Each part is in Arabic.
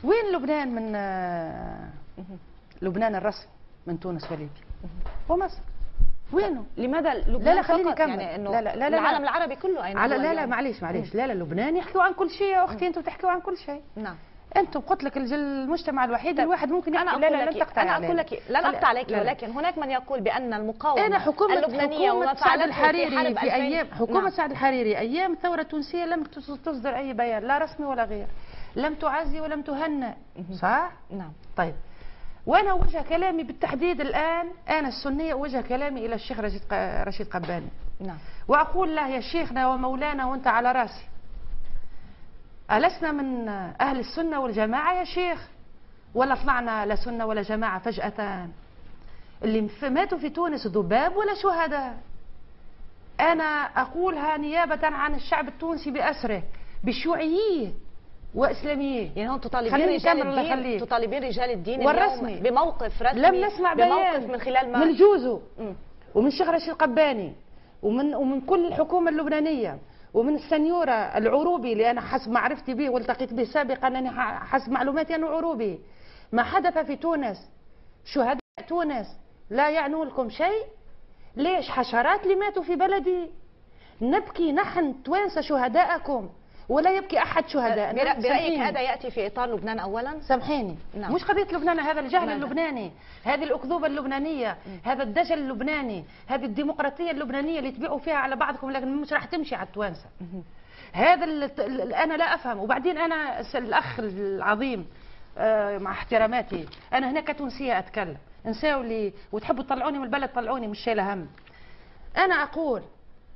وين لبنان من لبنان الرسمي من تونس وليبيا ومصر؟ وينه؟ لماذا لبنان لا خليني فقط؟ يعني انه لا لا لا العالم العربي كله اين على هو لا اليوم؟ معليش لا لبنان يحكوا عن كل شيء يا اختي، انتم تحكوا عن كل شيء. نعم. انتم قلت لك المجتمع الوحيد الواحد ممكن يحكي. انا اقول لك لن انا اقول لك لن اقطع عليك، ولكن هناك من يقول بان المقاومه اللبنانيه حكومة سعد الحريري في ايام حكومه نعم. سعد الحريري ايام الثوره التونسيه لم تصدر اي بيان لا رسمي ولا غير، لم تعزي ولم تهنئ، صح؟ نعم. طيب وانا اوجه كلامي بالتحديد الان، انا السنيه اوجه كلامي الى الشيخ رشيد قباني. نعم. واقول له يا شيخنا ومولانا وانت على راسي، ألسنا من أهل السنة والجماعة يا شيخ؟ ولا طلعنا لا سنة ولا جماعة فجأة؟ اللي ماتوا في تونس ذباب ولا شهداء؟ أنا أقولها نيابة عن الشعب التونسي بأسره بشيوعييه وإسلاميه. يعني هون تطالبين رجال الدين والرسمي اليوم بموقف رسمي، لم نسمع بموقف من خلال من جوزو ومن الشيخ رشيد قباني ومن كل الحكومة اللبنانية ومن السنيورة العروبي اللي أنا حسب معرفتي به والتقيت به سابقا، أنني حسب معلوماتي أنه عروبي. ما حدث في تونس، شهداء تونس لا يعنون لكم شيء؟ ليش حشرات اللي ماتوا في بلدي؟ نبكي نحن توانسة شهداءكم ولا يبكي أحد شهدائنا. برأيك هذا يأتي في إطار لبنان أولا؟ سامحيني. نعم. مش قضية لبنان، هذا الجهل اللبناني، هذه الأكذوبة اللبنانية، هذا الدجل اللبناني، هذه الديمقراطية اللبنانية اللي تبيعوا فيها على بعضكم لكن مش راح تمشي على التوانسة. هذا أنا لا أفهم. وبعدين أنا الأخ العظيم مع احتراماتي، أنا هنا كتونسية أتكلم، انساوا لي وتحبوا تطلعوني من البلد طلعوني، مش شايلة هم. أنا أقول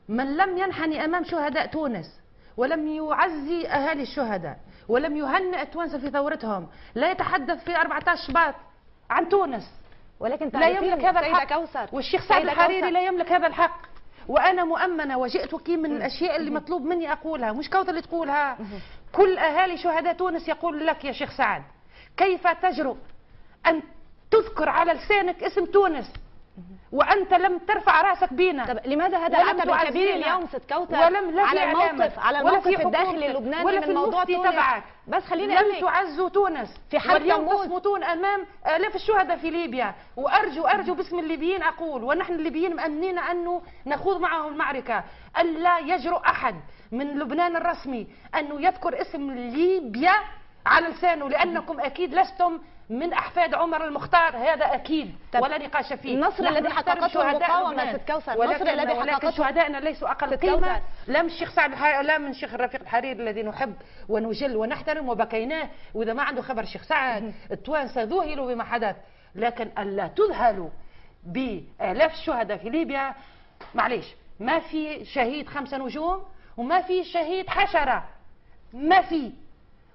من لم ينحني أمام شهداء تونس ولم يعزي أهالي الشهداء ولم يهنئ التوانسة في ثورتهم لا يتحدث في 14 شباط عن تونس. ولكن لا يملك هذا الحق كوثر. والشيخ سعد الحريري لا يملك هذا الحق. وأنا مؤمنة وجئت وكيل من الأشياء اللي مطلوب مني أقولها، مش كوثر اللي تقولها. كل أهالي شهداء تونس يقول لك يا شيخ سعد كيف تجرؤ أن تذكر على لسانك اسم تونس وأنت لم ترفع راسك بينا؟ طب لماذا هذا العتب الكبير اليوم ست كوثر على الموقف الداخلي اللبناني ولا في من موضوع تونس تبعك؟ بس خليني لم تعزوا تونس في حرب واليوم تموز تصمتون امام الاف الشهداء في ليبيا. وارجو باسم الليبيين اقول، ونحن الليبيين مأمنين انه نخوض معهم المعركه، الا يجرؤ احد من لبنان الرسمي انه يذكر اسم ليبيا على لسانه، لانكم اكيد لستم من احفاد عمر المختار، هذا اكيد ولا نقاش فيه. النصر الذي حققته المقاومه ست كوثر، النصر الذي ولكن شهدائنا ليسوا اقل قيمه لا من الشيخ سعد لا من الشيخ رفيق الحريري الذي نحب ونجل ونحترم وبكيناه. واذا ما عنده خبر الشيخ سعد التوانسه ذهلوا بما حدث، لكن الا تذهلوا بالاف الشهداء في ليبيا. معليش، ما في شهيد 5 نجوم وما في شهيد حشره، ما في.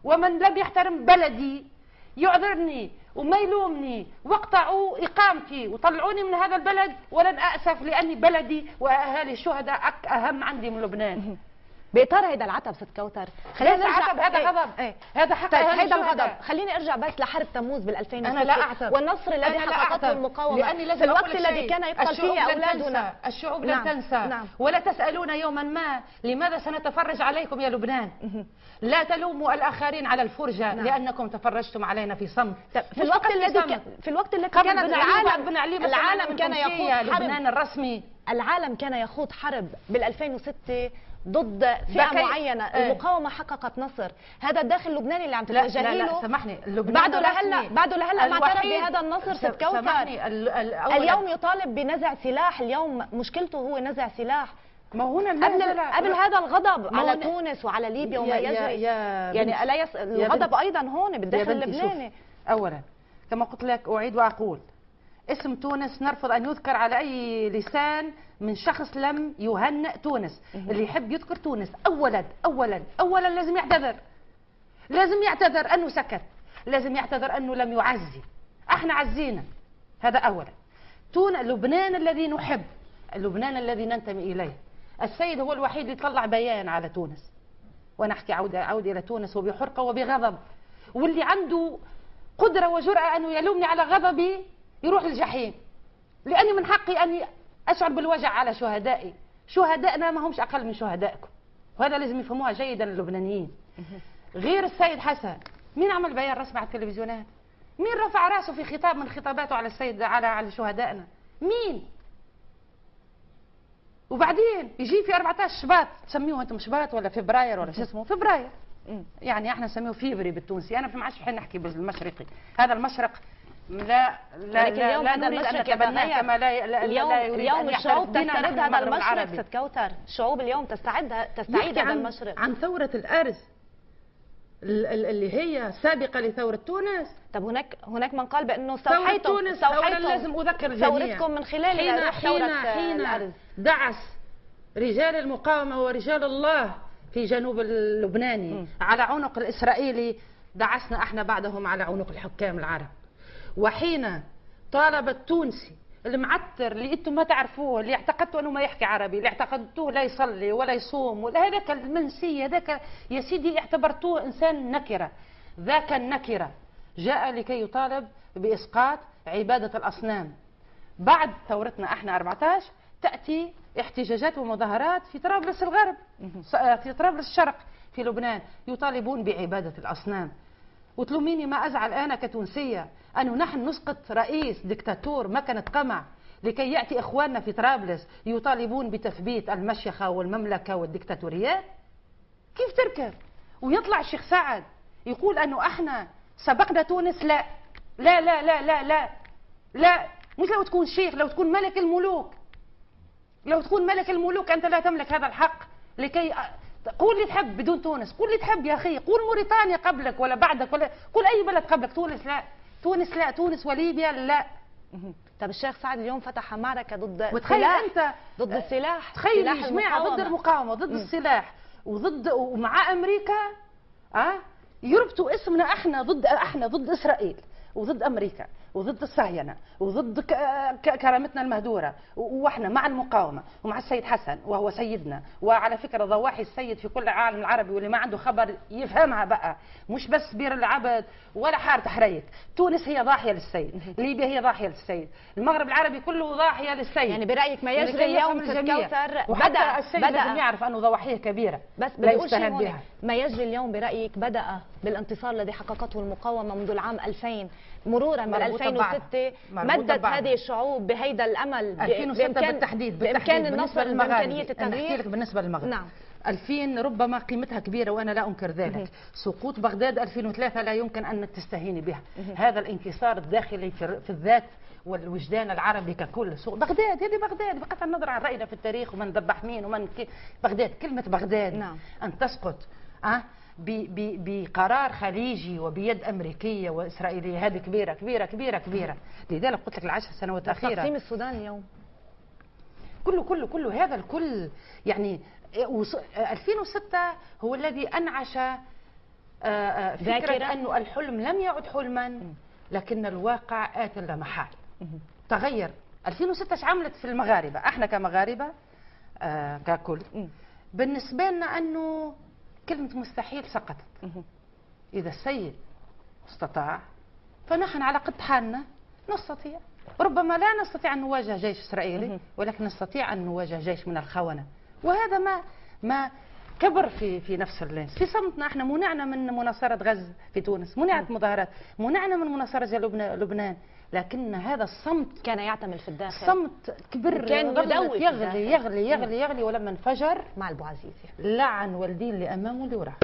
ومن لم يحترم بلدي يعذرني وما يلومني واقطعوا إقامتي وطلعوني من هذا البلد ولن أأسف، لأني بلدي وأهالي الشهداء أهم عندي من لبنان. بإطار هيدا العتب ست كوثر خلينا نرجع. هذا غضب، هذا حق هيدا الغضب. خليني ارجع بس لحرب تموز بال 2006. انا لا اعتب والنصر الذي حققته المقاومه لأني لازم في الوقت الذي كان يقتل فيه اولادنا. الشعوب لن تنسى ولا تسالون يوما ما لماذا سنتفرج عليكم يا لبنان. لا تلوموا الاخرين على الفرجه لانكم تفرجتم علينا في صمت. في الوقت الذي كان العالم كان يخوض حرب. لبنان الرسمي العالم كان يخوض حرب بال 2006 ضد فئة معينة. المقاومة حققت نصر. هذا الداخل اللبناني اللي عم تتوجهي له. لا سامحني، بعده لهلا معترف بهذا النصر ست كوثر. اليوم يطالب بنزع سلاح، اليوم مشكلته هو نزع سلاح. ما هنا قبل هذا الغضب على تونس وعلى ليبيا وما يجري، يعني ألا الغضب أيضا هون بالداخل اللبناني. أولا كما قلت لك أعيد وأقول، اسم تونس نرفض أن يذكر على أي لسان من شخص لم يهنئ تونس. اللي يحب يذكر تونس أولا لازم يعتذر أنه سكت، لازم يعتذر أنه لم يعزي. احنا عزينا، هذا أولا. لبنان الذي نحب، لبنان الذي ننتمي إليه. السيد هو الوحيد اللي طلع بيان على تونس، وأنا أحكي عود إلى تونس وبحرقة وبغضب، واللي عنده قدرة وجرأة أنه يلومني على غضبي يروح الجحيم، لأني من حقي أني أشعر بالوجع على شهدائي. شهدائنا ما همش أقل من شهدائكم، وهذا لازم يفهموها جيدا اللبنانيين. غير السيد حسن مين عمل بيان رسمي على التلفزيونات؟ مين رفع راسه في خطاب من خطاباته على السيد على شهدائنا؟ مين؟ وبعدين يجي في 14 شباط، تسميوه انتم شباط ولا فبراير ولا شو اسمه؟ فبراير. يعني احنا نسميه فيفري بالتونسي، انا ما عادش بحب نحكي بالمشرقي، هذا المشرق لا لا لا, لا نريد ان نتبناه كما اليوم الشعوب تسترد هذا المشرق. ست كوثر، الشعوب اليوم تستعيد هذا المشرق عن ثورة الأرز اللي هي سابقة لثورة تونس. طب هناك من قال بأنه استوحيتم لازم أذكر الجميع ثورتكم من خلال حين دعس رجال المقاومة ورجال الله في جنوب اللبناني على عنق الإسرائيلي، دعسنا احنا بعدهم على عنق الحكام العرب. وحين طالب التونسي المعتر اللي انتم ما تعرفوه، اللي اعتقدتوا انه ما يحكي عربي، اللي اعتقدتوه لا يصلي ولا يصوم ولا هذاك المنسي، هذاك يا سيدي اعتبرتوه انسان نكره، ذاك النكره جاء لكي يطالب باسقاط عباده الاصنام. بعد ثورتنا احنا 14 تاتي احتجاجات ومظاهرات في طرابلس الغرب، في طرابلس الشرق في لبنان، يطالبون بعباده الاصنام. وتلوميني ما ازعل انا كتونسيه انه نحن نسقط رئيس دكتاتور مكنه قمع لكي ياتي اخواننا في طرابلس يطالبون بتثبيت المشيخه والمملكه والدكتاتوريات؟ كيف تركب؟ ويطلع الشيخ سعد يقول انه احنا سبقنا تونس. لا لا لا لا لا لا لا، مش لو تكون شيخ، لو تكون ملك الملوك، لو تكون ملك الملوك انت لا تملك هذا الحق لكي قول اللي تحب بدون تونس، قول اللي تحب يا اخي، قول موريتانيا قبلك ولا بعدك، ولا قول اي بلد قبلك. تونس لا، تونس لا، تونس وليبيا لا. طب الشيخ سعد اليوم فتح معركه ضد وتخيل انت ضد السلاح، تخيل الجماعه ضد المقاومه، ضد السلاح، ومع امريكا يربطوا اسمنا احنا ضد اسرائيل وضد امريكا وضد الصهاينه وضد كرامتنا المهدوره، واحنا مع المقاومه ومع السيد حسن وهو سيدنا. وعلى فكره ضواحي السيد في كل العالم العربي، واللي ما عنده خبر يفهمها بقى، مش بس بير العبد ولا حاره حريك. تونس هي ضاحيه للسيد، ليبيا هي ضاحيه للسيد، المغرب العربي كله ضاحيه للسيد. يعني برايك ما يجري اليوم ست كوثر بدا السيد لازم يعرف انه ضواحيه كبيره بس لا يستهان بها. ما يجري اليوم برايك بدا بالانتصار الذي حققته المقاومه منذ العام 2000 مرورا من 2006 مدت هذه الشعوب بهيدا الامل 2006 بالتحديد بامكان النصر بامكانيه التغيير. بالنسبه للمغرب نعم 2000 ربما قيمتها كبيره وانا لا انكر ذلك. سقوط بغداد 2003 لا يمكن ان تستهيني بها. هذا الانكسار الداخلي في الذات والوجدان العربي ككل. بغداد هذه بغداد بقطع النظر عن راينا في التاريخ ومن ذبح مين ومن بغداد، كلمه بغداد نعم. ان تسقط بقرار خليجي وبيد امريكيه واسرائيليه، هذه كبيره كبيره كبيره كبيره. لذلك قلت لك العشر سنوات الاخيره تقسيم السودان اليوم كله هذا الكل. يعني 2006 هو الذي انعش فكره انه الحلم لم يعد حلما لكن الواقع آت لا محال. تغير 2006 ايش عملت في المغاربه؟ احنا كمغاربه ككل بالنسبه لنا انه كلمة مستحيل سقطت. إذا السيد استطاع فنحن على قد حالنا نستطيع. ربما لا نستطيع أن نواجه جيش إسرائيلي ولكن نستطيع أن نواجه جيش من الخونة. وهذا ما كبر في نفس الناس. في صمتنا احنا منعنا من مناصرة غزة في تونس، منعت مظاهرات، منعنا من مناصرة لبنان، لكن هذا الصمت كان يعتمل في الداخل، صمت كبر، كان يدوي يغلي يغلي يغلي يغلي، ولما انفجر مع البوعزيزي لعن والدين اللي امامه اللي وراه.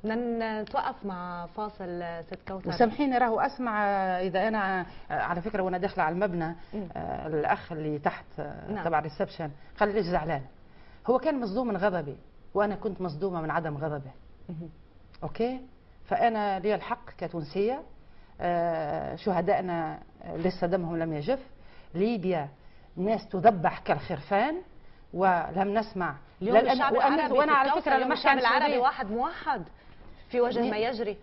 بدنا نتوقف مع فاصل ست كوثر. وسامحيني راهو اسمع اذا انا على فكره وانا داخله على المبنى الاخ اللي تحت تبع الريسبشن قال لي زعلان. هو كان مصدوم من غضبي وانا كنت مصدومه من عدم غضبه. اوكي، فانا لي الحق كتونسيه. شهدائنا لسه دمهم لم يجف. ليبيا ناس تذبح كالخرفان ولم نسمع. اليوم الشعب العربي وانا على فكره لما الشعب العربي واحد موحد في وجه ما يجري.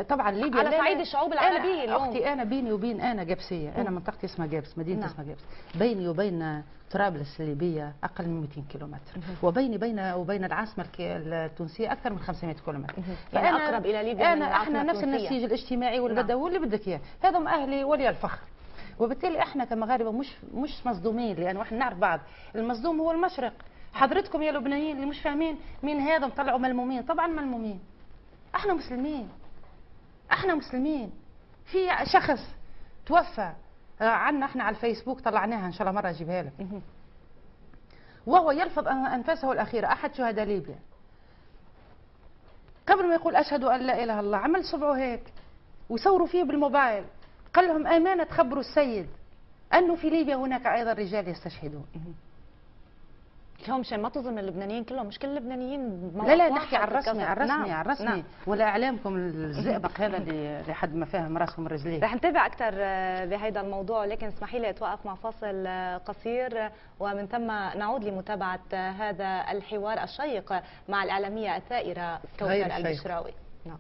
طبعا ليبيا على صعيد الشعوب العربية اليوم. اختي انا بيني وبين انا جابسيه، انا منطقتي اسمها جابس، مدينه اسمها جابس، بيني وبين طرابلس الليبيه اقل من 200 كيلومتر، وبيني وبين العاصمه التونسيه اكثر من 500 كيلومتر. يعني اقرب الى ليبيا من العاصمه احنا نفس النسيج الاجتماعي والبدوي واللي بدك اياه، هذم اهلي ولي الفخر. وبالتالي احنا كمغاربه مش مصدومين، لانه احنا نعرف بعض. المصدوم هو المشرق. حضرتكم يا لبنانيين اللي مش فاهمين مين هذا مطلعوا ملمومين، طبعا ملمومين. احنا مسلمين، احنا مسلمين. في شخص توفى عنا احنا على الفيسبوك، طلعناها ان شاء الله مره اجيبها لك، وهو يلفظ انفاسه الاخيره، احد شهداء ليبيا، قبل ما يقول اشهد ان لا اله الا الله عمل صبعه هيك ويصوروا فيه بالموبايل، قال لهم امانه تخبروا السيد انه في ليبيا هناك ايضا رجال يستشهدون. اليوم مشان ما تظن اللبنانيين كلهم، مش كل اللبنانيين لا نحكي عن الرسمي، عن الرسمي، نعم. عن الرسمي، نعم. ولا اعلامكم الزئبق هذا اللي لحد ما فاهم راسهم رجليه. رح نتابع اكثر بهذا الموضوع، لكن اسمحي لي اتوقف مع فاصل قصير ومن ثم نعود لمتابعه هذا الحوار الشيق مع الاعلاميه الثائره كوثر البشراوي. نعم.